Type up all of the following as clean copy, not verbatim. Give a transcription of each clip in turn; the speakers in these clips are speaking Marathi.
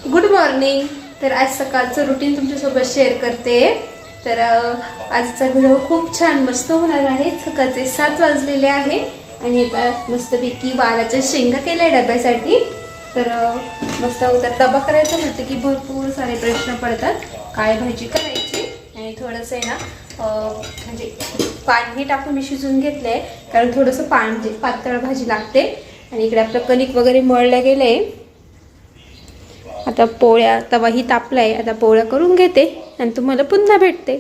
Good morning. तर आज सकाळचं रुटीन तुमच्यासोबत शेअर करते. तर आजचा व्हिडिओ खूप छान मस्त होणार आहे. सकाळचे 7 वाजलेले आहे आणि आता मस्तपैकी वालाच्या शेंगा केल्या डब्यासाठी. तर मस्त उतर डबा करायचा म्हटलं की भरपूर सारे प्रश्न पडतात. काय भाजी करायची आणि थोडंसं आहे ना म्हणजे पाणी टाकून मी शिजवून घेतलं आहे, कारण थोडंसं पातळ भाजी लागते. आणि इकडे आपलं कणिक वगैरे मळलं गेलं आहे. आता पोळ्या, तवाही तापलाय, आता पोळ्या करून घेते आणि तुम्हाला पुन्हा भेटते.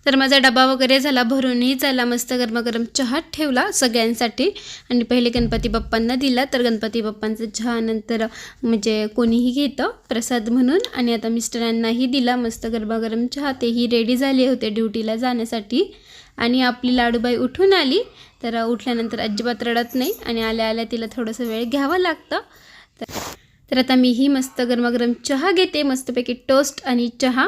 तर माझा डबा वगैरे झाला, भरूनही झाला. मस्त गरमागरम चहा ठेवला सगळ्यांसाठी आणि पहिले गणपती बाप्पांना दिला. तर गणपती बाप्पांचा चहा नंतर म्हणजे कोणीही घेतं प्रसाद म्हणून. आणि आता मिस्टरांनाही दिला मस्त गरमागरम चहा. तेही रेडी झाले होते ड्युटीला जाण्यासाठी. आणि आपली लाडूबाई उठून आली. तर उठल्यानंतर अजिबात रडत नाही आणि आल्या आल्या तिला थोडंसं वेळ घ्यावं लागतं. तर आता मीही मस्त गरमागरम चहा घेते, मस्तपैकी टोस्ट आणि चहा.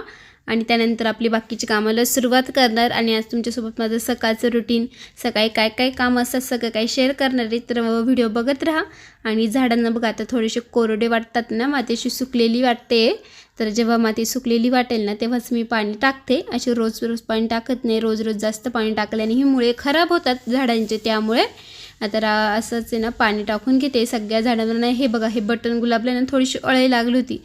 आणि त्यानंतर आपली बाकीची कामाला सुरुवात करणार. आणि आज तुमच्यासोबत माझं सकाळचं रुटीन, सकाळी काय काय काम असतात सगळं काही शेअर करणार आहे. तर व्हिडिओ बघत राहा. आणि झाडांना बघा आता थोडेसे कोरडे वाटतात ना, मातीशी सुकलेली वाटते. तर जेव्हा माती सुकलेली वाटेल ना तेव्हाच मी पाणी टाकते. अशी रोज रोज पाणी टाकत नाही. रोज रोज जास्त पाणी टाकल्याने ही मुळे खराब होतात झाडांचे. त्यामुळे आता असंच आहे ना पाणी टाकून घेते सगळ्या झाडांना. नाही हे बघा, हे बटन गुलाबला थोडीशी अळई लागली होती.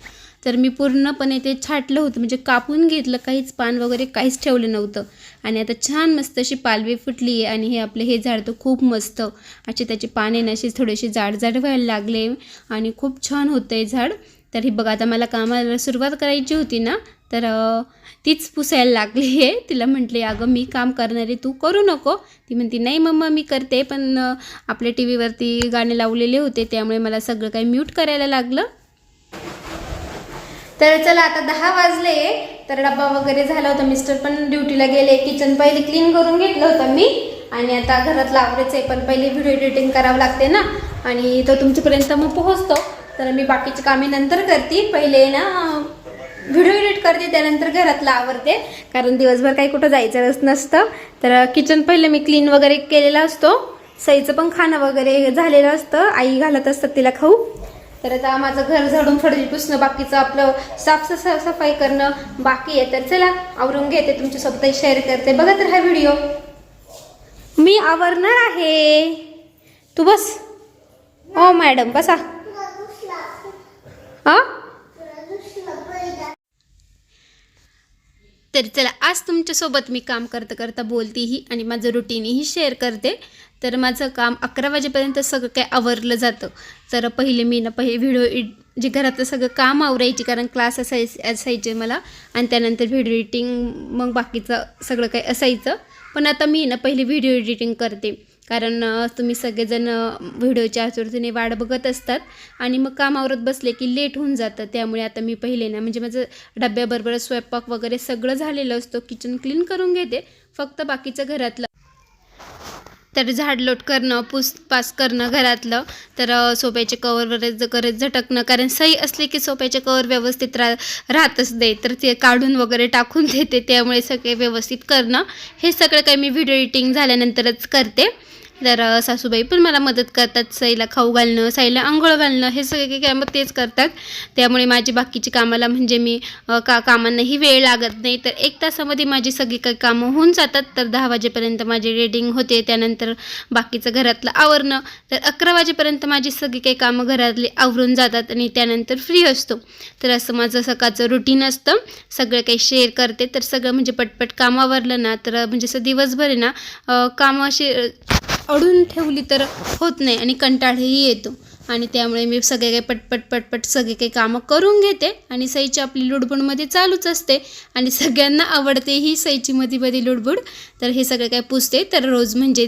तर मी पूर्णपणे ते छाटलं होतं, म्हणजे कापून घेतलं, काहीच पान वगैरे काहीच ठेवलं नव्हतं. आणि आता छान मस्त अशी पालवी फुटली आहे. आणि हे आपले हे झाड तर खूप मस्त असे त्याची पाने नशी थोडेसे जाड जाड व्हायला लागले आणि खूप छान होतं आहे झाड. तर हे बघा, आता मला कामाला सुरुवात करायची होती ना, तर तीच पुसायला लागली आहे. तिला म्हटले अगं मी काम करणार आहे, तू करू नको. ती म्हणते नाही मम्मा मी करते, पण आपल्या टी व्हीवरती गाणे लावलेले होते त्यामुळे मला सगळं काही म्यूट करायला लागलं. तर चला आता 10 वाजले. तर डब्बा वगैरे झाला होता, मिस्टर पण ड्युटीला गेले. किचन पहिले क्लीन करून घेतलं होतं मी. आणि आता घरातलं आवरायचं आहे, पण पहिले व्हिडिओ एडिटिंग करावं लागते ना, आणि तो तुमच्यापर्यंत मग पोहोचतो. तर मी बाकीची कामे नंतर करते, पहिले ना व्हिडिओ एडिट करते, त्यानंतर घरातलं आवरते, कारण दिवसभर काही कुठं जायचं नसतं. तर किचन पहिलं मी क्लीन वगैरे केलेला असतो. सईचं पण खाणं वगैरे झालेलं असतं, आई घालत असतात तिला खाऊ. तर आता माझं घर झाडून फडजी पुसणं, बाकीचं आपलं सफाई करणं बाकी आहे. तर चला आवरून घेते, तुमच्यासोबत शेअर करते. बघा तर हा व्हिडिओ मी आवरणार आहे. तू बस. ओ मॅडम बसा. हां तर चला आज तुमच्यासोबत मी काम करता करता बोलतेही आणि माझं रुटीनही शेअर करते. तर माझं काम 11 वाजेपर्यंत सगळं काय आवरलं जातं. तर पहिले मी ना व्हिडिओ जे घरातलं सगळं काम आवरायची, कारण क्लास असायचे मला. आणि त्यानंतर व्हिडिओ एडिटिंग, मग बाकीचं सगळं काही असायचं. पण आता मी ना पहिले व्हिडिओ एडिटिंग करते, कारण तुम्ही सगळेजण व्हिडिओच्या आतुरतेने वाट बघत असतात आणि मग काम आवरत बसले की लेट होऊन जातं. त्यामुळे आता मी पहिले ना म्हणजे माझं डब्याबरोबर स्वयंपाक वगैरे सगळं झालेलं असतं, किचन क्लीन करून घेते. फक्त बाकीचं घरातलं तर झाडलोट करणं, पुसपास करणं घरातलं. तर सोप्याचे कवर वगैरे झटकणं, कारण सही असले की सोप्याचे कवर व्यवस्थित राहतच दे. तर ते काढून वगैरे टाकून देते, त्यामुळे सगळे व्यवस्थित करणं हे सगळं काही मी व्हिडिओ एडिटिंग झाल्यानंतरच करते. तर सासूबाई पण मला मदत करतात, सईला खाऊ घालणं, साईला आंघोळ घालणं, हे सगळे कामं तेच करतात. त्यामुळे माझी बाकीची कामाला म्हणजे मी कामांनाही वेळ लागत नाही. तर 1 तासामध्ये माझी सगळी काही कामं होऊन जातात. तर 10 वाजेपर्यंत माझी रेडिंग होते, त्यानंतर बाकीचं घरातलं आवरणं. तर 11 वाजेपर्यंत माझी सगळी काही कामं घरातली आवरून जातात आणि त्यानंतर फ्री असतो. तर असं माझं सकाळचं रुटीन असतं, सगळं काही शेअर करते. तर सगळं म्हणजे पटपट काम आवरलं ना, तर म्हणजे असं दिवसभर आहे ना कामं अशी अडून ठेवली तर होत नाही आणि कंटाळाही येतो. आणि त्यामुळे मी सगळे काही पटपट सगळे काही कामं करून घेते आणि सईची आपली लुडबुडमध्ये चालूच असते आणि सगळ्यांना आवडते ही सईची मध्ये लुडबुड. तर हे सगळं काही पुसते. तर रोज म्हणजे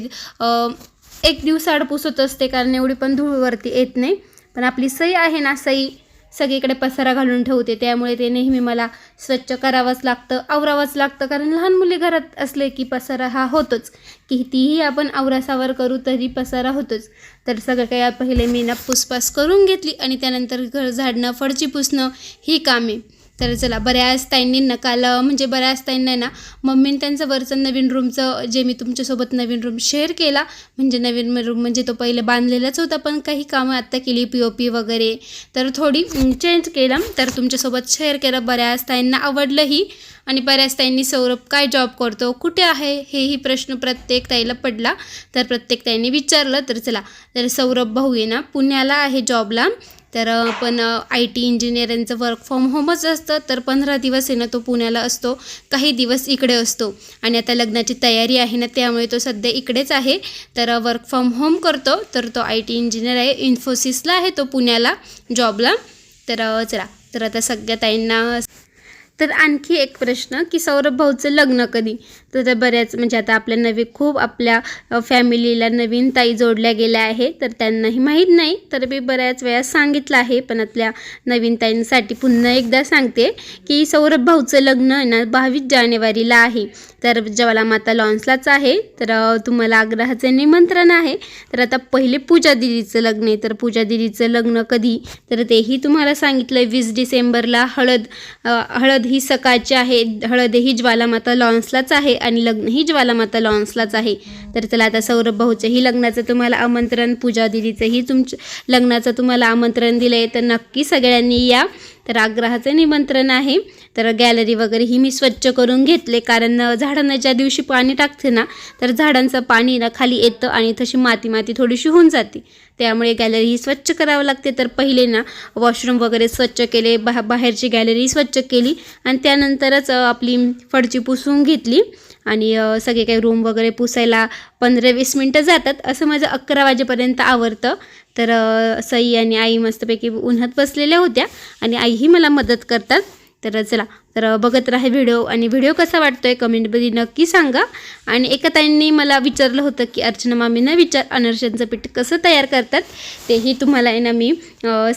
एक दिवसाआड पुसत असते कारण एवढी पण धूळवरती येत नाही. पण आपली सई आहे ना, सई सगळीकडे पसारा घालून ठेवते, त्यामुळे ते नेहमी मला स्वच्छ करावंच लागतं, आवरावंच लागतं. कारण लहान मुले घरात असले की पसारा हा होतोच, कितीही आपण आवरासावर करू तरी पसारा होतोच. तर सगळं काही पहिले मी ना पुसपास करून घेतली आणि त्यानंतर घर झाडणं, फरची पुसणं ही कामे. तर चला, बऱ्याच ताईंनी बऱ्याच ताईंना ना मम्मीने त्यांचं वरचं नवीन रूमचं जे मी तुमच्यासोबत नवीन रूम शेअर केला, म्हणजे नवीन रूम म्हणजे तो पहिले बांधलेलाच होता पण काही कामं आत्ता केली, POP वगैरे, तर थोडी चेंज केलं. तर तुमच्यासोबत शेअर केलं. बऱ्याच ताईंना आवडलंही आणि बऱ्याच ताईंनी सौरभ काय जॉब करतो, कुठे आहे, हेही प्रश्न प्रत्येक ताईला पडला. तर प्रत्येक ताईंनी विचारलं. तर चला, तर सौरभ भाऊ आहे ना पुण्याला आहे जॉबला. तर पण IT इंजिनिअरिंगचं वर्क फ्रॉम होमच असतं. तर 15 दिवस आहे ना तो पुण्याला असतो, काही दिवस इकडे असतो. आणि आता लग्नाची तयारी आहे ना, त्यामुळे तो सध्या इकडेच आहे. तर वर्क फ्रॉम होम करतो. तर तो IT इंजिनियर आहे, इन्फोसिसला आहे तो पुण्याला जॉबला. तर चला, तर आता सगळ्या ताईंना. तर आणखी एक प्रश्न की सौरभ भाऊचं लग्न कधी. तर बऱ्याच म्हणजे आता खूप आपल्या फॅमिलीला नवीन ताई जोडल्या गेल्या आहे, तर त्यांनाही माहीत नाही. तर मी बऱ्याच वेळा सांगितलं आहे, पण आपल्या नवीन ताईंसाठी पुन्हा एकदा सांगते की सौरभ भाऊचं लग्न ना 22 जानेवारीला आहे. तर ज्वालामाता लॉन्सलाच आहे. तर तुम्हाला आग्रहाचे निमंत्रण आहे. तर आता पहिले पूजा दिदीचं लग्न आहे. तर पूजा दिदीचं लग्न कधी, तर तेही तुम्हाला सांगितलं 20 डिसेंबरला. हळद ही सकाळची आहे. हळद ही ज्वालामाता लॉन्सलाच आहे आणि लग्न ही ज्वालामाता लॉन्सलाच आहे. तर चला, आता सौरभ भाऊचंही लग्नाचं तुम्हाला आमंत्रण, पूजा दिदीचंही लग्नाचं तुम्हाला आमंत्रण दिलं आहे. तर नक्की सगळ्यांनी या. तर आग्रहाचं निमंत्रण आहे. तर गॅलरी वगैरे ही मी स्वच्छ करून घेतले, कारण झाडांना ज्या दिवशी पाणी टाकते ना, तर झाडांचं पाणी ना खाली येतं आणि तशी माती थोडीशी होऊन जाते. त्यामुळे गॅलरी ही स्वच्छ करावं लागते. तर पहिले ना वॉशरूम वगैरे स्वच्छ केले, बाहेरची गॅलरी स्वच्छ केली आणि त्यानंतरच आपली फरची पुसून घेतली. आणि सगळे काही रूम वगैरे पुसायला 15-20 मिनटं जातात. असं माझं 11 वाजेपर्यंत आवरतं. तर सई आणि आई मस्तपैकी उन्हात बसलेल्या होत्या आणि आईही मला मदत करतात. तर चला, तर बघत राहा व्हिडिओ. आणि व्हिडिओ कसा वाटतोय कमेंटमध्ये नक्की सांगा. आणि एका ताईंनी मला विचारलं होतं की अर्चना मामींना विचार अनारशांचं पीठ कसं तयार करतात, तेही तुम्हाला आहे ना मी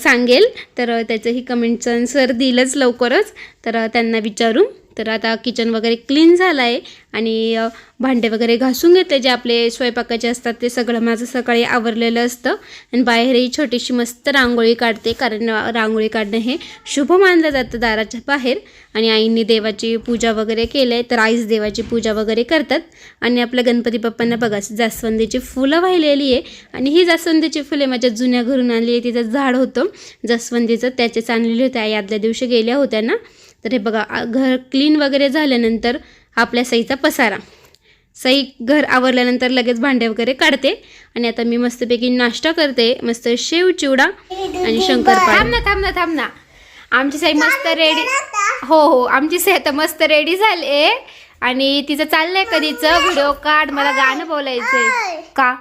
सांगेल. तर त्याचंही कमेंटचं आन्सर दिलंच लवकरच. तर त्यांना विचारू. तर आता किचन वगैरे क्लीन झालं आहे आणि भांडे वगैरे घासून घेतले, जे आपले स्वयंपाकाचे असतात ते सगळं माझं सकाळी आवरलेलं असतं. आणि बाहेरही छोटीशी मस्त रांगोळी काढते, कारण रांगोळी काढणं हे शुभ मानलं जातं दाराच्या बाहेर. आणि आईंनी देवाची पूजा वगैरे केली आहे. तर आईच देवाची पूजा वगैरे करतात. आणि आपल्या गणपती बाप्पांना बघा जास्वंदीची फुलं वाहिलेली आहे. आणि ही जास्वंदीची फुले माझ्या जुन्या घरून आणली आहे. तिचं झाड होतं जास्वंदीचं, त्याचेच आणलेले होते. आई आदल्या दिवशी गेल्या होत्या ना. तर हे बघा, घर क्लीन वगैरे झाल्यानंतर आपल्या सईचा पसारा. सई घर आवरल्यानंतर लगेच भांडे वगैरे काढते. आणि आता मी मस्तपैकी नाश्ता करते, मस्त शेव चिवडा आणि शंकरपाळी. थांब ना, आमची सई मस्त रेडी. हो, आमची सई आता मस्त रेडी झाली. आणि तिचं चाललंय कधीचं व्हिडिओ काढ, मला गाणं बोलायचंय का.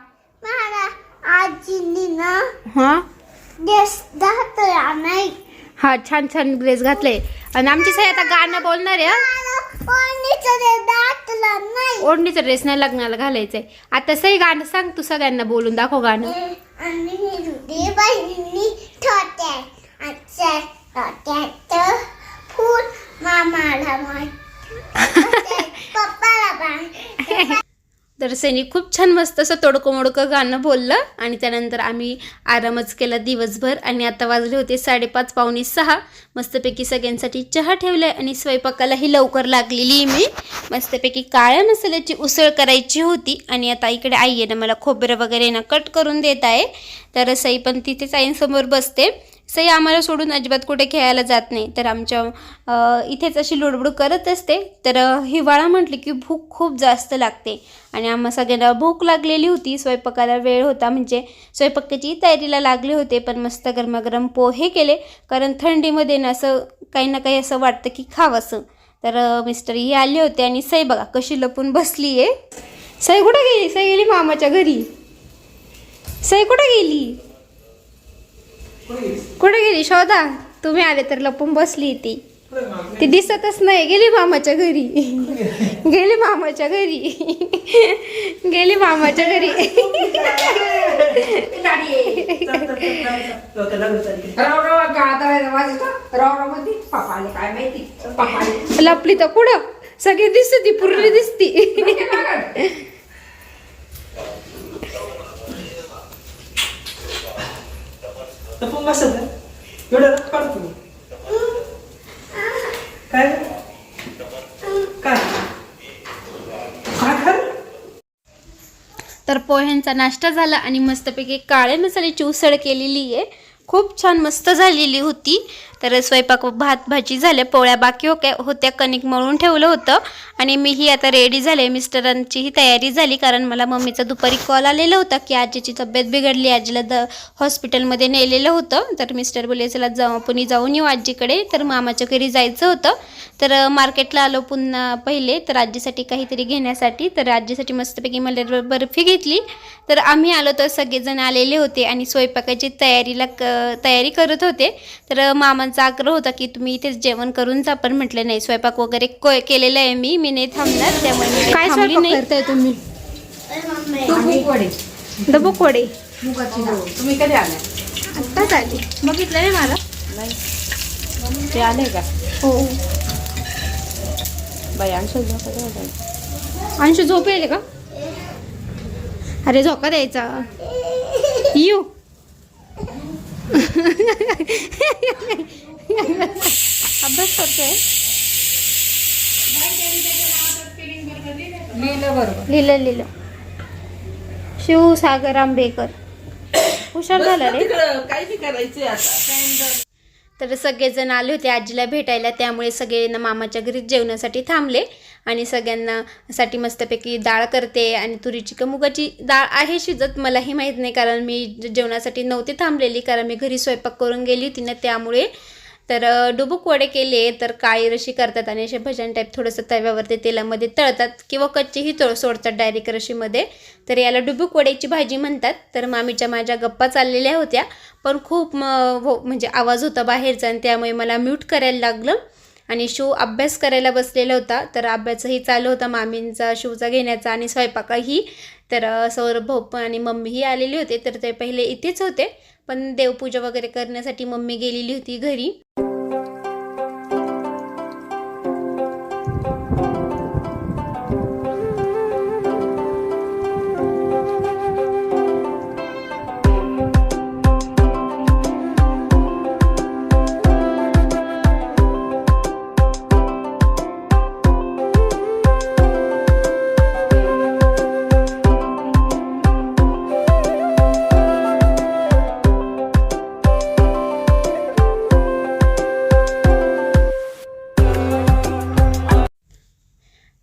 हा, छान ड्रेस घातले. आणि आमची सई आता गाणं बोलणार आहे. ओढणीचा ड्रेस नाही लग्नाला घालायचंय. आता सई गाणं सांग, तू सगळ्यांना बोलून दाखव गाणं. तर सैनी खूप छान मस्त असं तोडकं मोडकं गाणं बोललं. आणि त्यानंतर आम्ही आरामच केला दिवसभर. आणि आता वाजले होते 5:30 पावणे 6. मस्तपैकी सगळ्यांसाठी चहा ठेवलाय आणि स्वयंपाकालाही लवकर लागलेली. मी मस्तपैकी काळ्या मसाल्याची उसळ करायची होती. आणि आता इकडे आई आहे ना मला खोबरं वगैरे ना कट करून देत आहे. तर सई पण तिथेच आईंसमोर बसते. सई आम्हाला सोडून अजिबात कुठे खेळायला जात नाही. तर आमच्या इथेच अशी लुडबुड करत असते. तर हिवाळा म्हटली की भूक खूप जास्त लागते. आणि आम्हा सगळ्यांना भूक लागलेली होती. स्वयंपाकाला वेळ होता, म्हणजे स्वयंपाकाची तयारीला लागले होते. पण मस्त गरमागरम पोहे केले, कारण थंडीमध्ये ना असं काही ना काही असं वाटतं की खावंसं. तर मिस्टरही आले होते. आणि सई बघा कशी लपून बसली आहे. सई कुठं गेली? सई गेली मामाच्या घरी. सई कुठं गेली? कुठे गेली शोधा? तुम्ही आले तर लपून बसली ती दिसतच नाही. गेली मामाच्या घरी. गेली मामाच्या घरी. गेली मामाच्या घरी. लपली तर कुठं? सगळी दिसते ती पूर्ण दिसती. तर पोह्यांचा नाश्ता झाला आणि मस्तपैकी काळ्या मसाल्याची उसळ केलेली आहे. खूप छान मस्त झालेली होती. तर स्वयंपाक भात भाजी झाल्या, पोळ्या बाकी होत्या, कणिक मळून ठेवलं होतं आणि मीही आता रेडी झाले. मिस्टरांचीही तयारी झाली कारण मला मम्मीचा दुपारी कॉल आलेला होता की आजीची तब्येत बिघडली, आजीला हॉस्पिटलमध्ये नेलेलं होतं. तर मिस्टर बोलले चला आपण जाऊन येऊ आजीकडे. तर मामाच्या घरी जायचं होतं. तर मार्केटला आलो पुन्हा पहिले तर आजीसाठी काहीतरी घेण्यासाठी. तर आजीसाठी मस्तपैकी मला बर्फी घेतली. तर आम्ही आलो तर सगळेजण आलेले होते आणि स्वयंपाकाची तयारी करत होते. तर मामांचा आग्रह होता की तुम्ही इथेच जेवण करून जा, पण म्हटलं नाही स्वयंपाक वगैरे केलेलं आहे मी नाही थांबणार, त्यामुळे मी काय थांबली नाही. करताय तुम्ही? डबूक वडे. तुम्ही कधी आले? आत्ताच आले. बघितलं नाही मला. ते आले का? हो. बाई अंशू झोप येईल का? अरे झोका द्यायचा. यू अभ्यास करतोय. लिहिलं शिवसागर आंबेकर. हुशार झाला रे. काय करायचंय आता. तर सगळेजण आले होते आजीला भेटायला, त्यामुळे सगळे मामाच्या घरी जेवणासाठी थांबले आणि सगळ्यांना साठी मस्तपैकी डाळ करते आणि तुरीची का मुगाची डाळ आहे शिजत, मलाही माहीत नाही कारण मी जेवणासाठी नव्हते थांबलेली कारण मी घरी स्वयंपाक करून गेली होती ना त्यामुळे. तर डुबुक वडे केले. तर काळी रशी करतात आणि असे भजन टाईप थोडंसं तव्यावरती तेलामध्ये तळतात किंवा कच्चीही सोडतात डायरेक्ट रशीमध्ये. तर याला डुबुक वड्याची भाजी म्हणतात. तर मामीच्या माझ्या गप्पा चाललेल्या होत्या पण खूप म्हणजे आवाज होता बाहेरचा आणि त्यामुळे मला म्यूट करायला लागलं. आणि शिव अभ्यास करायला बसलेला होता. तर अभ्यासही चालू होता मामींचा शिवचा घेण्याचा आणि स्वयंपाकाही. तर सौरभ भाऊ आणि मम्मीही आलेले होते. तर ते पहिले इथेच होते पण देवपूजा वगैरे करण्यासाठी मम्मी गेलेली होती घरी.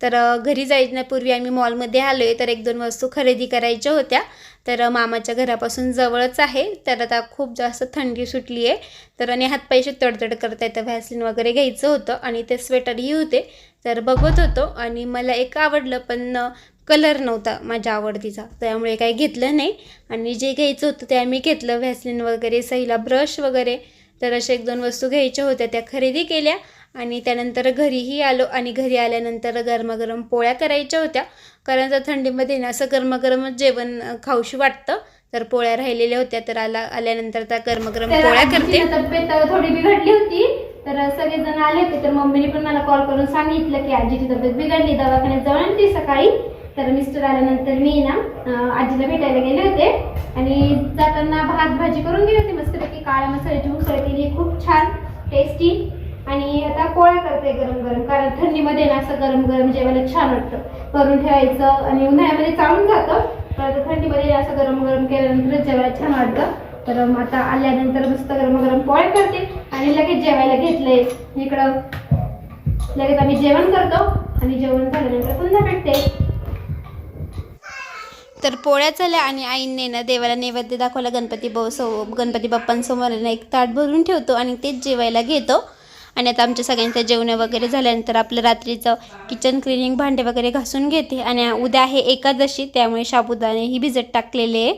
तर घरी जाण्यापूर्वी आम्ही मॉलमध्ये आलो आहे. तर 1-2 वस्तू खरेदी करायच्या होत्या. तर मामाच्या घरापासून जवळच आहे. तर आता खूप जास्त थंडी सुटली आहे. तर आणि हातपायचे तडतड करता येतं, व्हॅसलिन वगैरे घ्यायचं होतं आणि ते स्वेटरही होते. तर बघत होतो आणि मला एक आवडलं पण कलर नव्हता माझ्या आवडतीचा, त्यामुळे काही घेतलं नाही. आणि जे घ्यायचं होतं ते आम्ही घेतलं, व्हॅसलिन वगैरे, सहीला ब्रश वगैरे. तर अशा 1-2 वस्तू घ्यायच्या होत्या त्या खरेदी केल्या आणि त्यानंतर घरीही आलो. आणि घरी आल्यानंतर गरमागरम पोळ्या करायच्या होत्या कारण जर थंडीमध्ये ना असं गरमागरमच जेवण खाऊशी वाटतं. तर पोळ्या राहिलेल्या होत्या. तर आल्यानंतर त्या गरमागरम पोळ्या करते. तब्येत थोडी बिघडली होती तर सगळेजण आले होते. तर मम्मीने पण मला कॉल करून सांगितलं की आजीची तब्येत बिघडली, दवाखान्यात जाऊन आणते सकाळी. तर मिस्टर आल्यानंतर मी ना आजीला भेटायला गेले होते आणि जाताना भात भाजी करून गेले होते. मस्तपैकी काळ्या मसाल्याची उसळ केली, खूप छान टेस्टी. आणि आता पोळ्या करते गरम गरम कारण थंडीमध्ये ना असं गरम गरम जेवायला छान वाटतं. करून ठेवायचं आणि उन्हाळ्यामध्ये चालून जातं पण थंडीमध्ये असं गरम गरम केल्यानंतर जेवायला छान वाटतं. तर आता आल्यानंतर मस्त गरम गरम पोळ्या करते आणि लगेच जेवायला घेतले. इकडं लगेच आम्ही जेवण करतो आणि जेवण झाल्यानंतर पुन्हा भेटते. तर पोळ्या झाल्या आणि आईने ना देवाला नैवेद्य दाखवला. गणपती बाप्पांसमोर ना एक ताट भरून ठेवतो आणि तेच जेवायला घेतो. आणि आता आमच्या सगळ्यांचं जेवण वगैरे झाल्यानंतर आपलं रात्रीचं किचन क्लिनिंग, भांडे वगैरे घासून घेते. आणि उद्या आहे एकादशी त्यामुळे साबुदाणे ही भिजत टाकलेले आहे.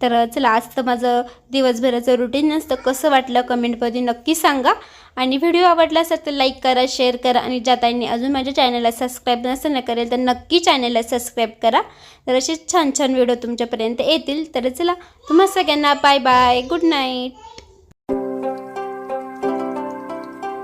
तर चला, आज तर माझं दिवसभराचं रुटीन नसतं. कसं वाटलं कमेंटमध्ये नक्की सांगा. आणि व्हिडिओ आवडला असेल तर लाईक करा, शेअर करा. आणि ज्या ताईंनी अजून माझ्या चॅनलला सबस्क्राईब नसेल ना करेल तर नक्की चॅनलला सबस्क्राईब करा. तर असे छान छान व्हिडिओ तुमच्यापर्यंत येतील. तर चला, तुम्हा सगळ्यांना बाय बाय, गुड नाईट.